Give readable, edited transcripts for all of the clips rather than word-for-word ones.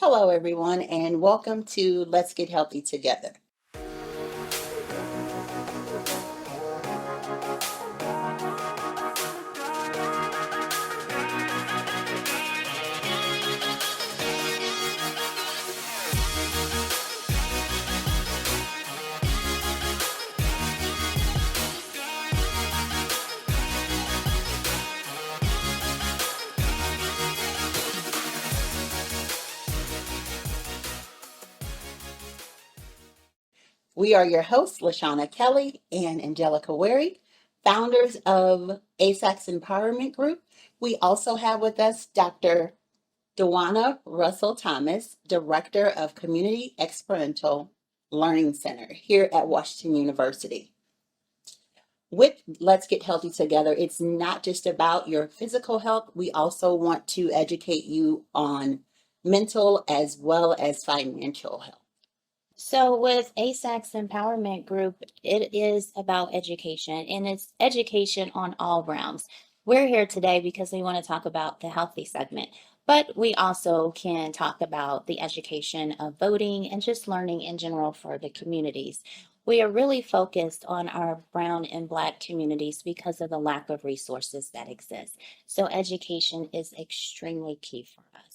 Hello, everyone, and welcome to Let's Get Healthy Together. We are your hosts, Kelley and Angelica, founders of ASAC's Empowerment Group. We also have with us Dr. Duana Russell-Thomas, Director of Community Experiential Learning Center here at Washington University. With Let's Get Healthy Together, it's not just about your physical health. We also want to educate you on mental as well as financial health. So with ASAC's Empowerment Group, it is about education, and it's education on all realms. We're here today because we want to talk about the healthy segment, but we also can talk about the education of voting and just learning in general for the communities. We are really focused on our brown and black communities because of the lack of resources that exist. So education is extremely key for us.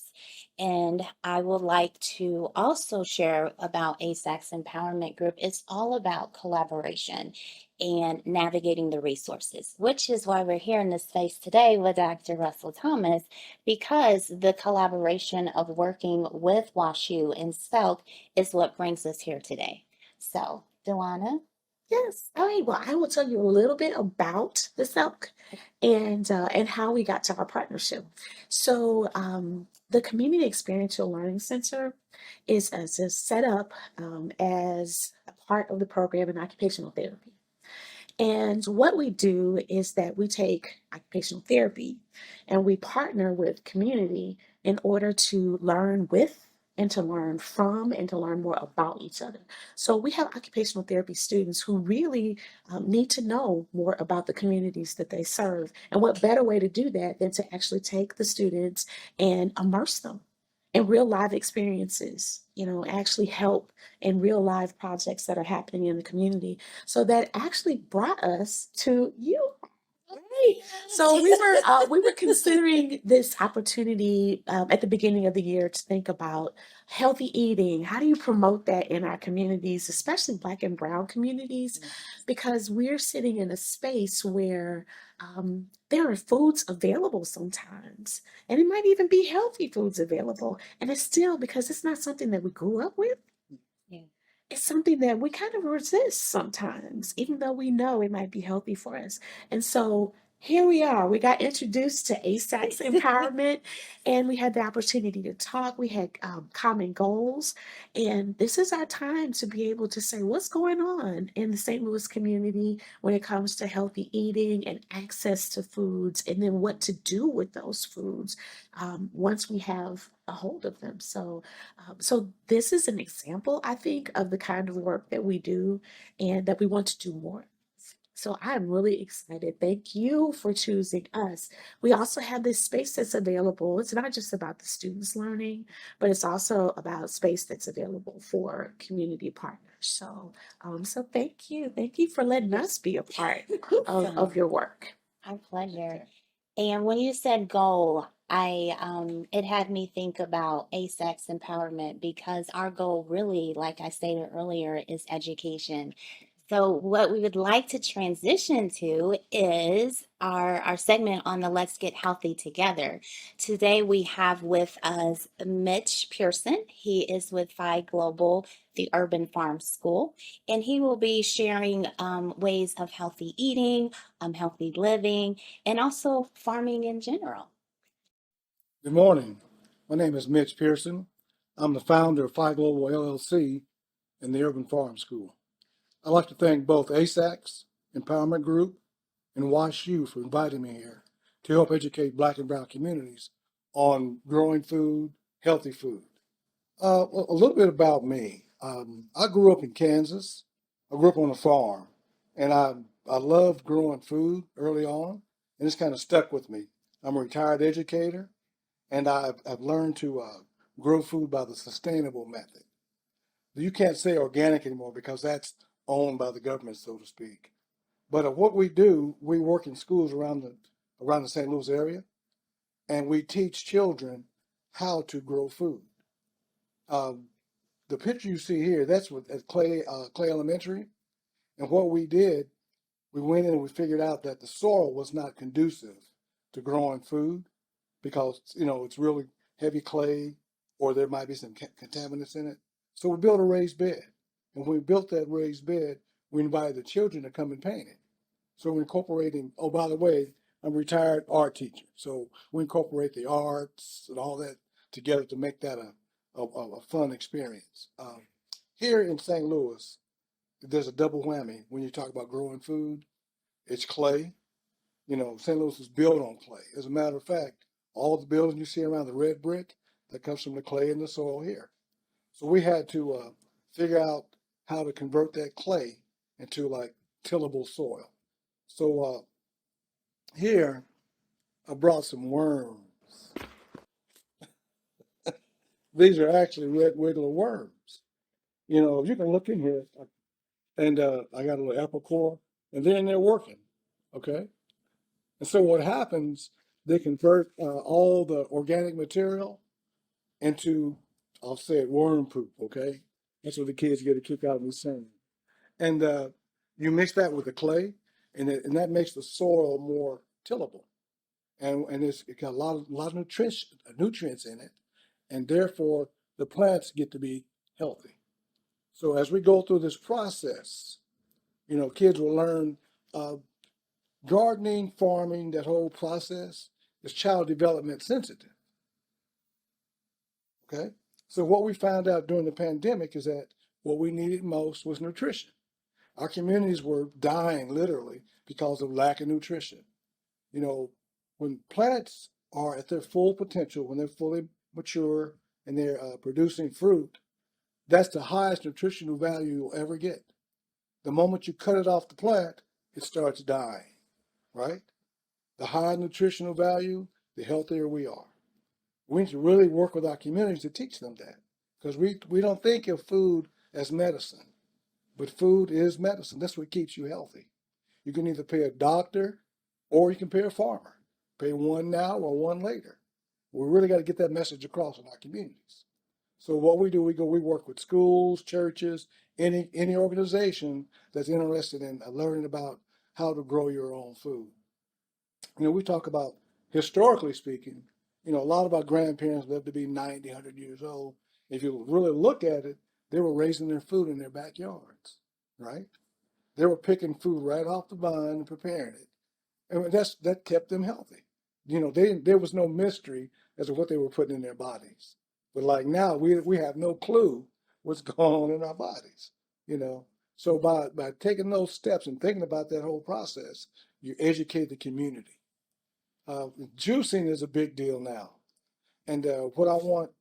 And I would like to also share about ASAC's Empowerment Group. It's all about collaboration and navigating the resources, which is why we're here in this space today with Dr. Russell Thomas, because the collaboration of working with WashU and CELC is what brings us here today. So, Duana? Yes. All right. Well, I will tell you a little bit about the Silk and how we got to our partnership. The Community Experiential Learning Center is set up as a part of the program in occupational therapy. And what we do is that we take occupational therapy and we partner with community in order to learn with and to learn from and to learn more about each other. So we have occupational therapy students who really need to know more about the communities that they serve. And what better way to do that than to actually take the students and immerse them in real live experiences, actually help in real live projects that are happening in the community. So that actually brought us to you. Right. So we were considering this opportunity at the beginning of the year to think about healthy eating. How do you promote that in our communities, especially Black and Brown communities? Because we're sitting in a space where there are foods available sometimes, and it might even be healthy foods available, and it's still because it's not something that we grew up with. Yeah. It's something that we kind of resist sometimes, even though we know it might be healthy for us. And so here we are. We got introduced to ASAC's empowerment, and we had the opportunity to talk. We had common goals, and this is our time to be able to say what's going on in the St. Louis community when it comes to healthy eating and access to foods, and then what to do with those foods once we have a hold of them. So this is an example, I think, of the kind of work that we do and that we want to do more. So I'm really excited. Thank you for choosing us. We also have this space that's available. It's not just about the students learning, but it's also about space that's available for community partners. So thank you. Thank you for letting us be a part of your work. Our pleasure. And when you said goal, it had me think about ASAC's empowerment because our goal really, like I stated earlier, is education. So what we would like to transition to is our segment on the Let's Get Healthy Together. Today we have with us Mitch Pearson. He is with Phi Global, the Urban Farm School, and he will be sharing ways of healthy eating, healthy living, and also farming in general. Good morning. My name is Mitch Pearson. I'm the founder of Phi Global LLC and the Urban Farm School. I'd like to thank both ASAC's Empowerment Group and WashU for inviting me here to help educate Black and Brown communities on growing food, healthy food. A little bit about me. I grew up in Kansas. I grew up on a farm, and I loved growing food early on, and it's kind of stuck with me. I'm a retired educator, and I've learned to grow food by the sustainable method. You can't say organic anymore because that's owned by the government, so to speak. But what we do, we work in schools around the St. Louis area, and we teach children how to grow food. Um, the picture you see here, that's at Clay Elementary. And what we did, we went in and we figured out that the soil was not conducive to growing food because, it's really heavy clay or there might be some contaminants in it. So we built a raised bed. And when we built that raised bed, we invited the children to come and paint it. So we're incorporating, oh, by the way, I'm a retired art teacher. So we incorporate the arts and all that together to make that a fun experience. Here in St. Louis, there's a double whammy when you talk about growing food. It's clay. St. Louis is built on clay. As a matter of fact, all the buildings you see around the red brick, that comes from the clay in the soil here. So we had to figure out how to convert that clay into like tillable soil. So here I brought some worms. These are actually red wiggler worms. You can look in here, and I got a little apple core, and they're in there working. Okay. And so what happens, they convert all the organic material into, I'll say it, worm poop, okay? That's what the kids get a kick out of me saying. And you mix that with the clay, and that makes the soil more tillable. And it got a lot of nutrients in it, and therefore the plants get to be healthy. So as we go through this process, kids will learn uh, gardening, farming, that whole process is child development sensitive. Okay. So what we found out during the pandemic is that what we needed most was nutrition. Our communities were dying literally because of lack of nutrition. When plants are at their full potential, when they're fully mature and they're producing fruit, that's the highest nutritional value you'll ever get. The moment you cut it off the plant, it starts dying, right? The higher nutritional value, the healthier we are. We need to really work with our communities to teach them that, because we don't think of food as medicine, but food is medicine. That's what keeps you healthy. You can either pay a doctor or you can pay a farmer. Pay one now or one later. We really got to get that message across in our communities. So what we do, we work with schools, churches, any organization that's interested in learning about how to grow your own food. We talk about, historically speaking, a lot of our grandparents lived to be 90, 100 years old. If you really look at it, they were raising their food in their backyards, right? They were picking food right off the vine and preparing it. And that kept them healthy. There was no mystery as to what they were putting in their bodies. But like now, we have no clue what's going on in our bodies, you know. So by taking those steps and thinking about that whole process, you educate the community. Juicing is a big deal now. And what I want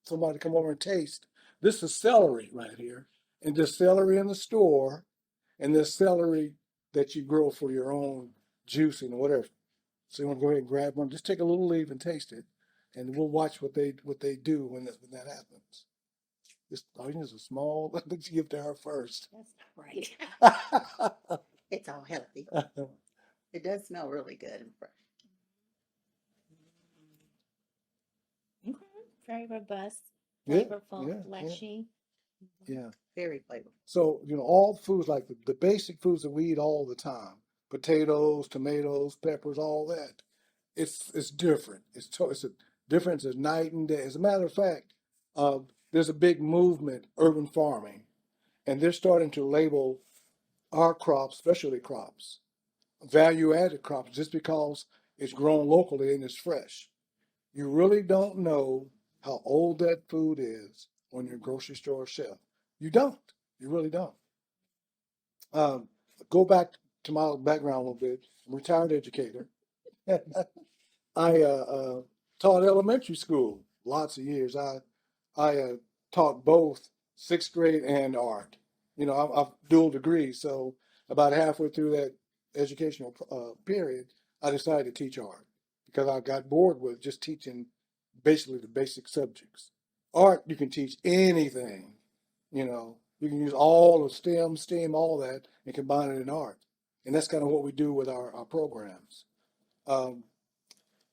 somebody to come over and taste, this is celery right here. And this celery in the store, and this celery that you grow for your own juicing or whatever. So you want to go ahead and grab one, just take a little leaf and taste it, and we'll watch what they do when that happens. This audience is small. Let's give to her first. That's right. It's all healthy. It does smell really good and fresh. Okay. Very robust, Yeah, flavorful, yeah, fleshy. yeah. Very flavorful. So, all foods, like the basic foods that we eat all the time, potatoes, tomatoes, peppers, all that, it's different. It's a difference is night and day. As a matter of fact, there's a big movement, urban farming, and they're starting to label our crops, specialty crops, value-added crops, just because it's grown locally and it's fresh. You really don't know how old that food is on your grocery store shelf. You don't. You really don't. Um, Go back to my background a little bit. I'm a retired educator. I taught elementary school lots of years. I taught both sixth grade and art. I've dual degrees, so about halfway through that educational period, I decided to teach art because I got bored with just teaching basically the basic subjects. Art, you can teach anything. You can use all of STEM, all that, and combine it in art. And that's kind of what we do with our programs. Um,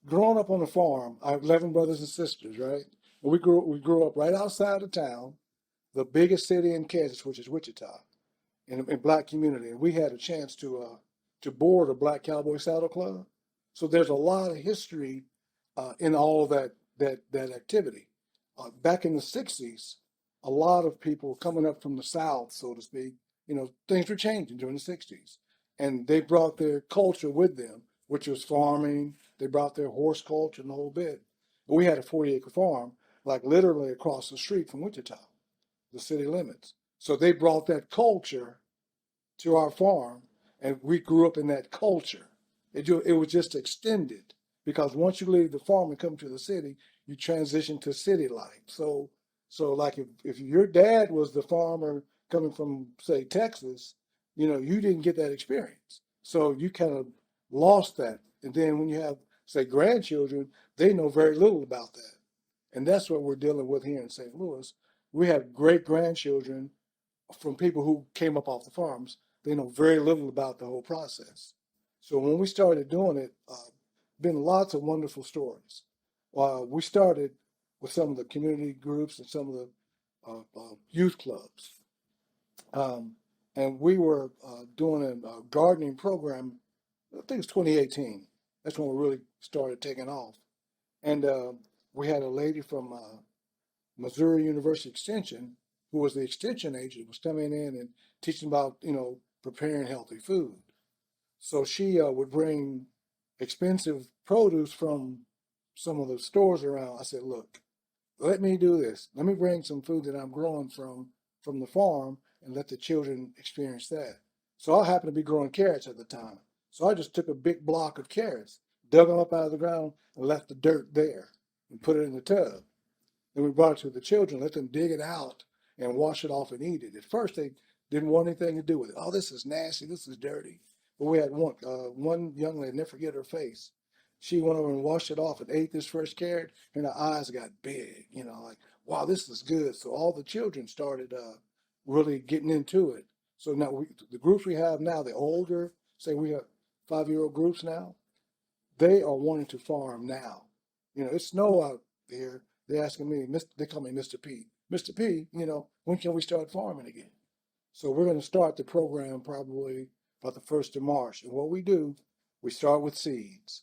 Growing up on a farm, I have 11 brothers and sisters, right? And we grew up right outside of town, the biggest city in Kansas, which is Wichita, in black community. And we had a chance to board a Black Cowboy Saddle Club. So there's a lot of history in all of that activity. Back in the 60s, a lot of people coming up from the South, so to speak, things were changing during the 60s. And they brought their culture with them, which was farming. They brought their horse culture and the whole bit. And we had a 40-acre farm, like literally across the street from Wichita, the city limits. So they brought that culture to our farm, and we grew up in that culture. It was just extended because once you leave the farm and come to the city, you transition to city life. So like if your dad was the farmer coming from, say, Texas, you didn't get that experience. So you kind of lost that. And then when you have, say, grandchildren, they know very little about that. And that's what we're dealing with here in St. Louis. We have great grandchildren from people who came up off the farms. They know very little about the whole process. So when we started doing it, been lots of wonderful stories. We started with some of the community groups and some of the youth clubs. Um, and we were doing a gardening program, I think it's 2018. That's when we really started taking off. And we had a lady from Missouri University Extension, who was the extension agent, was coming in and teaching about, preparing healthy food. So she would bring expensive produce from some of the stores around. I said, look, let me do this. Let me bring some food that I'm growing from the farm and let the children experience that. So I happened to be growing carrots at the time. So I just took a big block of carrots, dug them up out of the ground, and left the dirt there and put it in the tub. Then we brought it to the children, let them dig it out and wash it off and eat it. At first, they didn't want anything to do with it. Oh, this is nasty. This is dirty. But we had one young lady, never forget her face. She went over and washed it off and ate this fresh carrot, and her eyes got big, like, wow, this is good. So all the children started really getting into it. So now the groups we have now, the older, say we have 5-year-old groups now, they are wanting to farm now. It's snow out there. They're asking me, they call me Mr. P. Mr. P, when can we start farming again? So we're going to start the program probably about the 1st of March. And what we do, we start with seeds.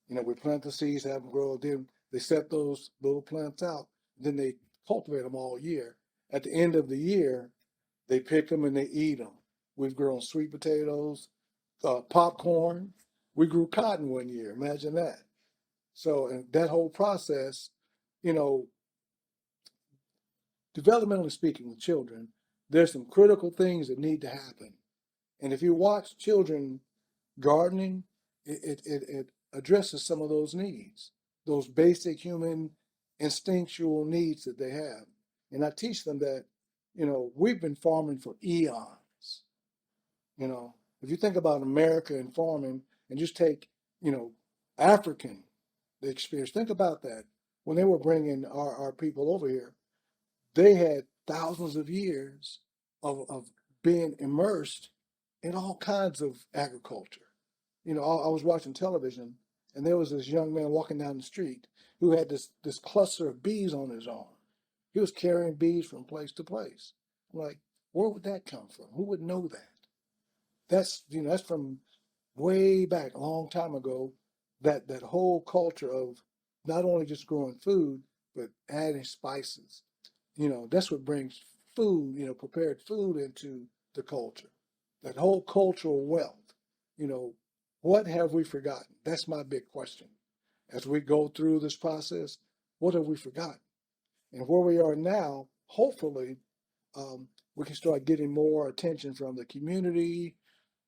We plant the seeds, have them grow. Then they set those little plants out. Then they cultivate them all year. At the end of the year, they pick them and they eat them. We've grown sweet potatoes, popcorn. We grew cotton one year. Imagine that. So, and that whole process, you know, developmentally speaking with children, there's some critical things that need to happen. And if you watch children gardening, it addresses some of those needs, those basic human instinctual needs that they have. And I teach them that, we've been farming for eons. If you think about America and farming and just take, African, the experience, think about that. When they were bringing our people over here, they had thousands of years of being immersed in all kinds of agriculture. I was watching television and there was this young man walking down the street who had this cluster of bees on his arm. He was carrying bees from place to place. I'm like, where would that come from? Who would know that? That's from way back a long time ago, that whole culture of not only just growing food, but adding spices. That's what brings food, prepared food into the culture. That whole cultural wealth. What have we forgotten? That's my big question. As we go through this process, what have we forgotten? And where we are now, hopefully, we can start getting more attention from the community,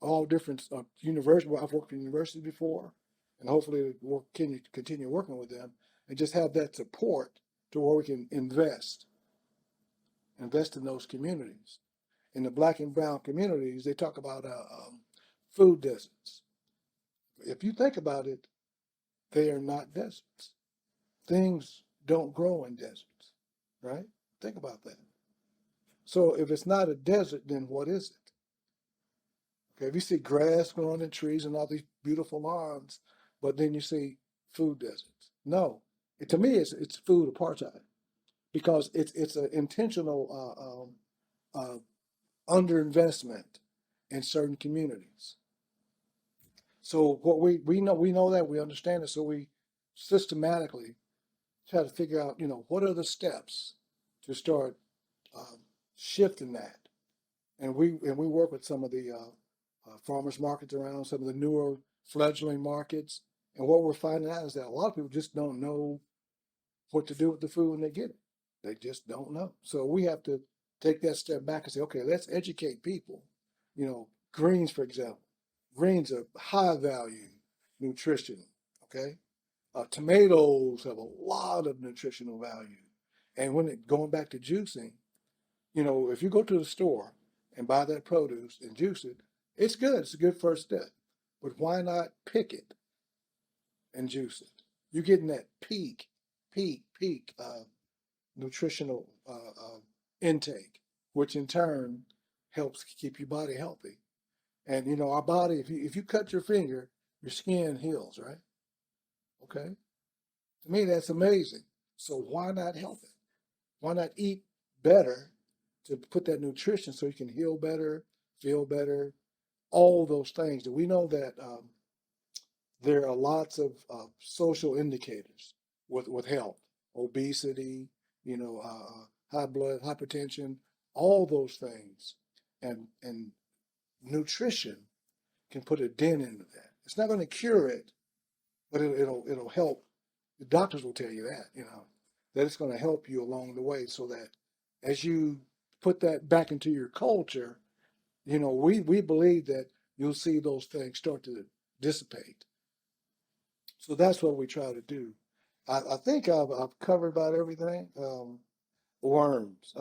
all different universities. Well, I've worked in universities before, and hopefully we'll continue working with them and just have that support to where we can invest in those communities. In the Black and brown communities, they talk about food deserts. If you think about it, they are not deserts. Things don't grow in deserts. right? Think about that. So if it's not a desert, then what is it? Okay, if you see grass growing in trees and all these beautiful lawns, but then you see food deserts. No, to me, it's food apartheid because it's an intentional underinvestment in certain communities. So what we know that we understand it, so we systematically try to figure out, what are the steps to start um, shifting that. And we work with some of the farmers markets around, some of the newer fledgling markets. And what we're finding out is that a lot of people just don't know what to do with the food when they get it. They just don't know. So we have to take that step back and say, okay, let's educate people. Greens, for example. Greens are high value nutrition. Okay. Tomatoes have a lot of nutritional value. And going back to juicing, if you go to the store and buy that produce and juice it, it's good. It's a good first step. But why not pick it and juice it? You're getting that peak nutritional intake, which in turn helps keep your body healthy. And our body, if you cut your finger, your skin heals, right? Okay. To me, that's amazing. So why not help it? Why not eat better to put that nutrition so you can heal better, feel better, all those things? Do we know that there are lots of social indicators with health, obesity, high blood, hypertension, all those things, and nutrition can put a dent into that. It's not going to cure it, but it'll help. The doctors will tell you that it's going to help you along the way, so that as you put that back into your culture, we believe that you'll see those things start to dissipate. So that's what we try to do. I think I've covered about everything. Worms.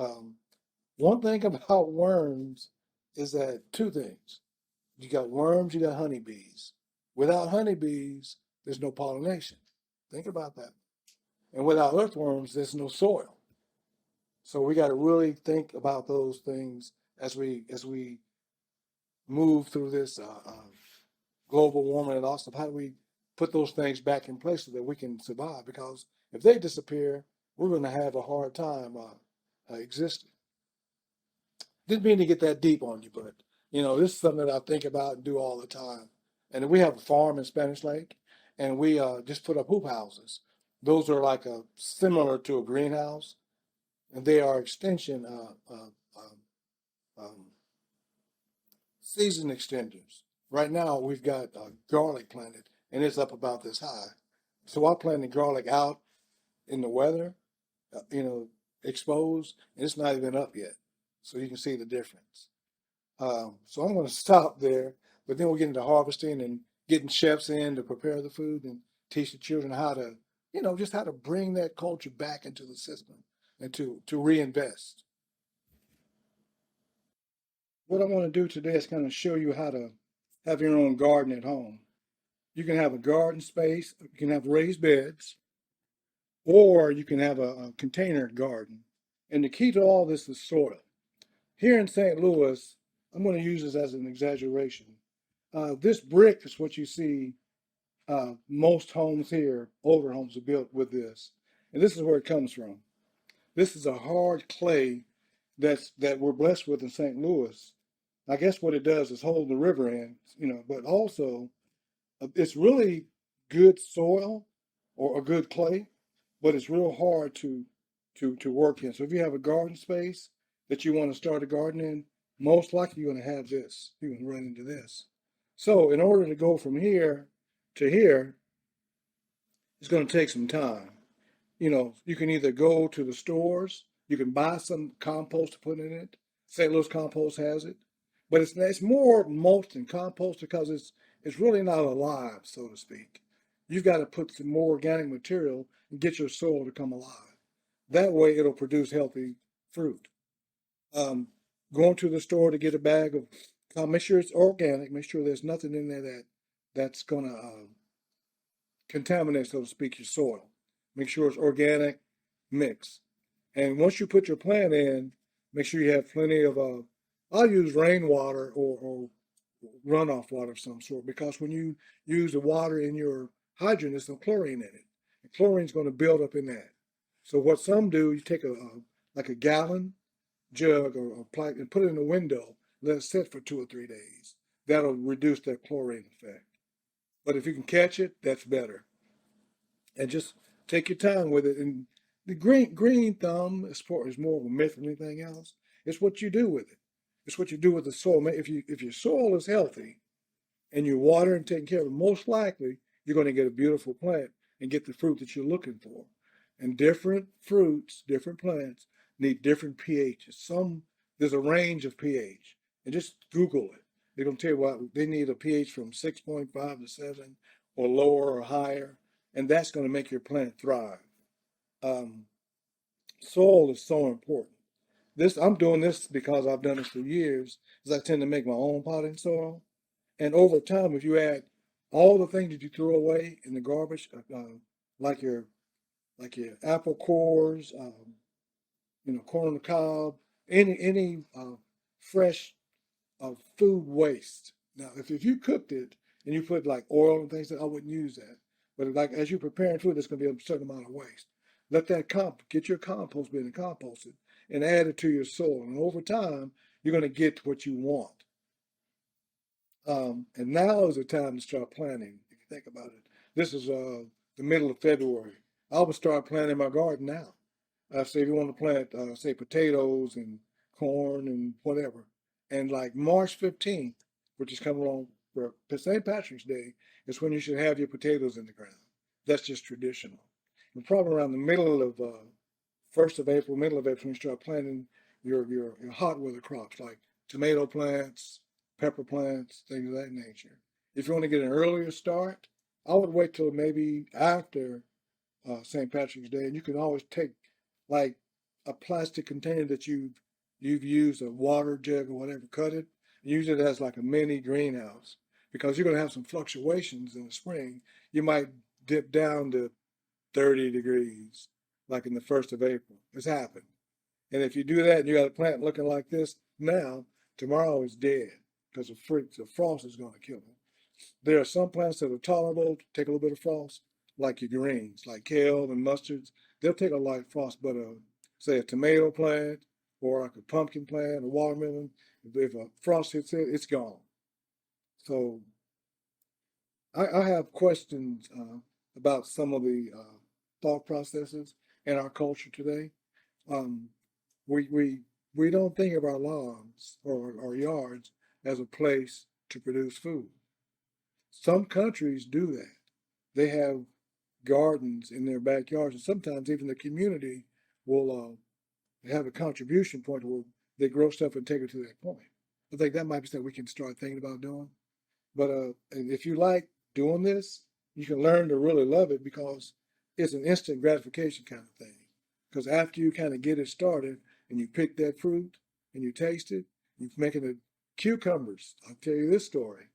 One thing about worms is that two things. You got worms, you got honeybees. Without honeybees, there's no pollination. Think about that. And without earthworms, there's no soil. So we got to really think about those things as we move through this global warming, and also how do we put those things back in place so that we can survive? Because if they disappear, we're going to have a hard time existing. Didn't mean to get that deep on you, but this is something that I think about and do all the time. And we have a farm in Spanish Lake, and we just put up hoop houses. Those are like similar to a greenhouse, and they are extension um, season extenders. Right now, we've got garlic planted, and it's up about this high. So I planted garlic out in the weather, exposed, and it's not even up yet. So you can see the difference. So I'm going to stop there, but then we'll get into harvesting and getting chefs in to prepare the food and teach the children how to, just how to bring that culture back into the system and to reinvest. What I want to do today is kind of show you how to have your own garden at home. You can have a garden space, you can have raised beds, or you can have a container garden. And the key to all this is soil. Here in St. Louis, I'm going to use this as an exaggeration. This brick is what you see most homes here, older homes are built with this. And this is where it comes from. This is a hard clay that we're blessed with in St. Louis. I guess what it does is hold the river in, but also it's really good soil or a good clay, but it's real hard to work in. So if you have a garden space that you want to start a garden in, most likely you're going to have this. You're going to run into this. So in order to go from here to here, it's going to take some time. You can either go to the stores, you can buy some compost to put in it. St. Louis Compost has it, but it's more mulch than compost because it's really not alive, so to speak. You've got to put some more organic material and get your soil to come alive. That way, it'll produce healthy fruit. Going to the store to get a bag of, make sure it's organic. Make sure there's nothing in there that's going to contaminate, so to speak, your soil. Make sure it's organic mix. And once you put your plant in, make sure you have plenty of, I'll use rainwater or runoff water of some sort, because when you use the water in your hydrant, there's some chlorine in it. And chlorine's going to build up in that. So what some do, you take like a gallon jug or a pipe and put it in the window, let it sit for 2 or 3 days. That'll reduce that chlorine effect. But if you can catch it, that's better. And just take your time with it. And the green thumb is more of a myth than anything else. It's what you do with it. It's what you do with the soil. If your soil is healthy and you water and taking care of it, most likely you're going to get a beautiful plant and get the fruit that you're looking for. And different fruits, different plants need different pHs. There's a range of pH. And just Google it. They're going to tell you what they need, a pH from 6.5 to 7 or lower or higher. And that's going to make your plant thrive. Soil is so important. I'm doing this because I've done this for years, is I tend to make my own potting soil. And over time, if you add all the things that you throw away in the garbage, like your apple cores, corn on the cob, any fresh food waste. Now, if you cooked it and you put like oil and things, I wouldn't use that. But like as you're preparing food, there's going to be a certain amount of waste. Let that get your compost bin and compost it and add it to your soil. And over time, you're going to get what you want. And now is the time to start planting. If you think about it, this is the middle of February. I would start planting my garden now. Say if you want to plant, say potatoes and corn and whatever, and like March 15th, which is coming along for St. Patrick's Day, is when you should have your potatoes in the ground. That's just traditional. And probably around the middle of 1st of April, middle of April, when you start planting your hot weather crops like tomato plants, pepper plants, things of that nature. If you want to get an earlier start, I would wait till maybe after St. Patrick's Day, and you can always take like a plastic container that you've used, a water jug or whatever, cut it, and use it as like a mini greenhouse, because you're going to have some fluctuations in the spring. You might dip down to 30 degrees, like in the 1st of April. It's happened. And if you do that and you got a plant looking like this now, tomorrow is dead because the frost is going to kill it. There are some plants that are tolerable to take a little bit of frost, like your greens, like kale and mustards. They'll take a light frost, but say a tomato plant or like a pumpkin plant, a watermelon, if a frost hits it, it's gone. So I have questions about some of the thought processes in our culture today. We don't think of our lawns or our yards as a place to produce food. Some countries do that. They have gardens in their backyards, and sometimes even the community will have a contribution point where they grow stuff and take it to that point. I think that might be something we can start thinking about doing. But if you like doing this, you can learn to really love it, because it's an instant gratification kind of thing. Because after you kind of get it started and you pick that fruit and you taste it, you're making the cucumbers. I'll tell you this story.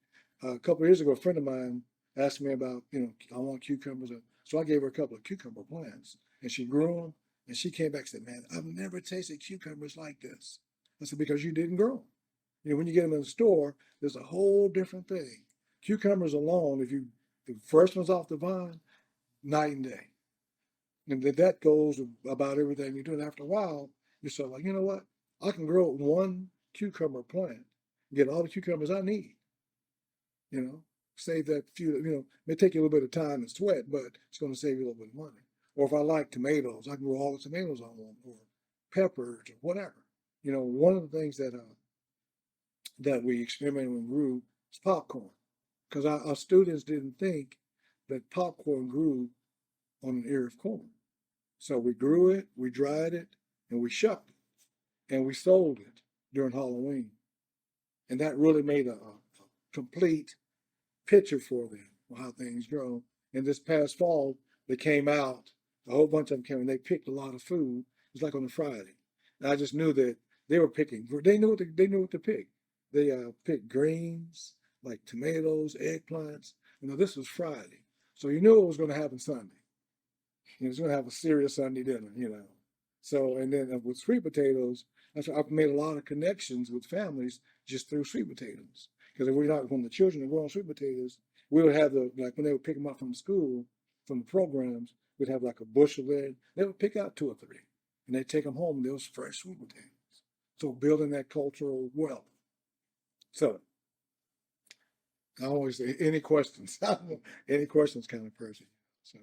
A couple of years ago, a friend of mine asked me about, I want cucumbers. So I gave her a couple of cucumber plants, and she grew them. And she came back and said, "Man, I've never tasted cucumbers like this." I said, "Because you didn't grow them. When you get them in the store, there's a whole different thing. Cucumbers alone, the first one's off the vine, night and day. And that goes about everything you do. And after a while, you're sort of like, you know what? I can grow one cucumber plant and get all the cucumbers I need. Save that few, it may take you a little bit of time and sweat, but it's going to save you a little bit of money. Or if I like tomatoes, I can grow all the tomatoes I want, or peppers, or whatever. One of the things that we experimented with and grew is popcorn, because our students didn't think that popcorn grew on an ear of corn. So we grew it, we dried it, and we shucked it, and we sold it during Halloween. And that really made a complete picture for them of how things grow. And this past fall, they came out, a whole bunch of them came, and they picked a lot of food. It was like on a Friday. And I just knew that they were picking, they knew what to pick. They picked greens, like tomatoes, eggplants. This was Friday. So you knew what was going to happen Sunday. It was going to have a serious Sunday dinner, So, and then with sweet potatoes, I've made a lot of connections with families just through sweet potatoes. Because if we're not, when the children are growing sweet potatoes, we would have like when they would pick them up from school, from the programs, we'd have like a bushel there. They would pick out 2 or 3, and they'd take them home, and those fresh sweet potatoes. So building that cultural wealth. So I always say, any questions? Any questions kind of person. So.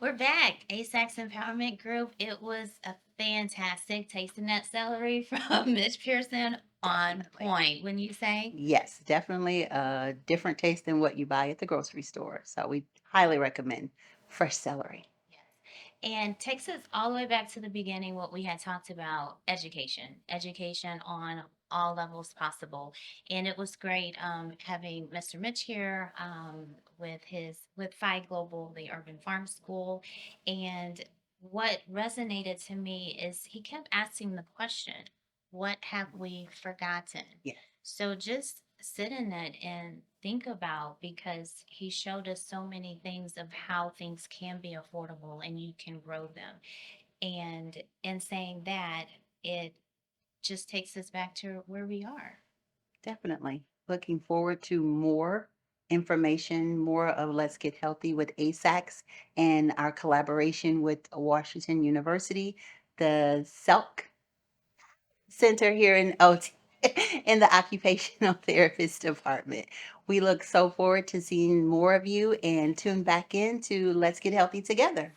We're back. ASAC's Empowerment Group. It was a fantastic tasting that celery from Mitch Pearson on Definitely. point, wouldn't you say? Yes, definitely a different taste than what you buy at the grocery store. So we highly recommend fresh celery. Yes. And takes us all the way back to the beginning, what we had talked about, education on all levels possible. And it was great having Mr. Mitch here with Phi Global, the Urban Farm School. And what resonated to me is he kept asking the question, what have we forgotten? Yes. So just sit in it and think about, because he showed us so many things of how things can be affordable and you can grow them. And in saying that, it just takes us back to where we are. Definitely. Looking forward to more information, more of Let's Get Healthy with ASACs and our collaboration with Washington University, the CELC Center here in OT, in the Occupational Therapist Department. We look so forward to seeing more of you and tune back in to Let's Get Healthy together.